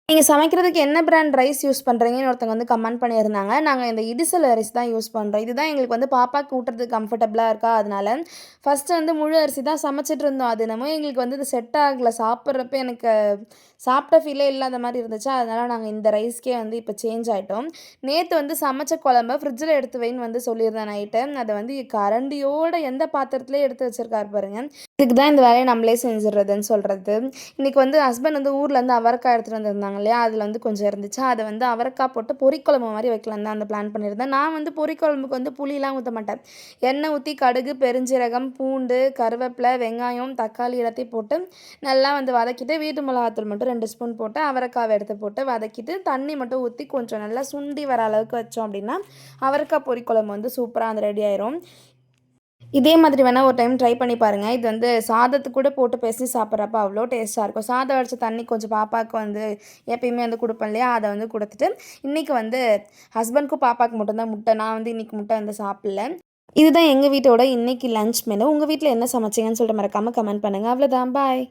நீங்க சமைக்கிறதுக்கு என்ன பிராண்ட் ரைஸ் யூஸ் பண்றீங்கன்னு ஒருத்தவங்க வந்து கமெண்ட் பண்ணியிருந்தாங்க. நாங்க இந்த இடிசல் அரிசி தான் யூஸ் பண்றோம். இதுதான் எங்களுக்கு வந்து பாப்பாக்கு ஊட்டுறதுக்கு கம்ஃபர்டபுளா இருக்கா, அதனால ஃபர்ஸ்ட்டு வந்து முழு அரிசி தான் சமைச்சுட்டு இருந்தோம். அது என்னமோ எங்களுக்கு வந்து இது செட் ஆகல. சாப்பிட்றப்ப எனக்கு சாப்பிட்ட ஃபீலே இல்லாத மாரி இருந்துச்சா, அதனால நாங்க இந்த ரைஸ்க்கே வந்து இப்ப சேஞ்ச் ஆயிட்டோம். நேத்து வந்து சமைச்ச குழம்ப ஃப்ரிட்ஜில எடுத்து வைன்னு வந்து சொல்லியிருந்தேன் நைட்டு. அத வந்து கரண்டியோட எந்த பாத்திரத்திலயே எடுத்து வச்சிருக்காரு பாருங்க. இதுக்கு தான் இந்த வேலைய நம்மளே செஞ்சுர்றதுன்னு சொல்றது. இன்னைக்கு வந்து ஹஸ்பண்ட் வந்து ஊர்லேருந்து அவரைக்காய் எடுத்துட்டு வந்திருந்தாங்க இல்லையா? அதில வந்து கொஞ்சம் இருந்துச்சா, அத வந்து அவரைக்காய் போட்டு பொரிக்குழம்பு மாரி வைக்கலான்னு தான் அந்த பிளான் பண்ணியிருந்தேன். நான் வந்து பொரிக்குழம்புக்கு வந்து புளிலாம் ஊத்த மாட்டேன். எண்ணெய் ஊத்தி கடுகு, பெருஞ்சீரகம், பூண்டு, கருவேப்பிலை, வெங்காயம், தக்காளி எல்லாத்தையும் போட்டு நல்லா வந்து வதக்கிட்டு, வீட்டு மிளகாத்தூள் மட்டும் 2 ஸ்பூன் போட்டு, அவரைக்காவ எடுத்து போட்டு வதக்கிட்டு, தண்ணி மட்டும் ஊத்தி கொஞ்சம் நல்லா சுண்டி வர அளவுக்கு வச்சோம் அப்படின்னா, அவரைக்காய் பொரிக்குழம்பு வந்து சூப்பரா வந்து ரெடி ஆயிரும். இதே மாதிரி வேணா ஒரு டைம் ட்ரை பண்ணி பாருங்க. இது வந்து சாதத்துக்கு கூட போட்டு பெசஞ்சு சாப்பிட்றப்ப அவ்ளோ டேஸ்ட்டா இருக்கும். சாதம் வடிச்ச தண்ணி கொஞ்சம் பாப்பாவுக்கு வந்து எப்பயுமே வந்து குடுப்பேன் இல்லையா? அத வந்து குடுத்துட்டு, இன்னைக்கு வந்து ஹஸ்பண்ட்க்கும் பாப்பாவுக்கு மட்டும் தான் முட்டை. நான் வந்து இன்னைக்கு முட்டை வந்து சாப்பிடல. இதுதான் எங்க வீட்டோட இன்னைக்கு லஞ்ச் மெனு. உங்க வீட்ல என்ன சமைச்சீங்கன்னு சொல்லிட்டு மறக்காம கமெண்ட் பண்ணுங்க. அவ்வளோதான். பாய்.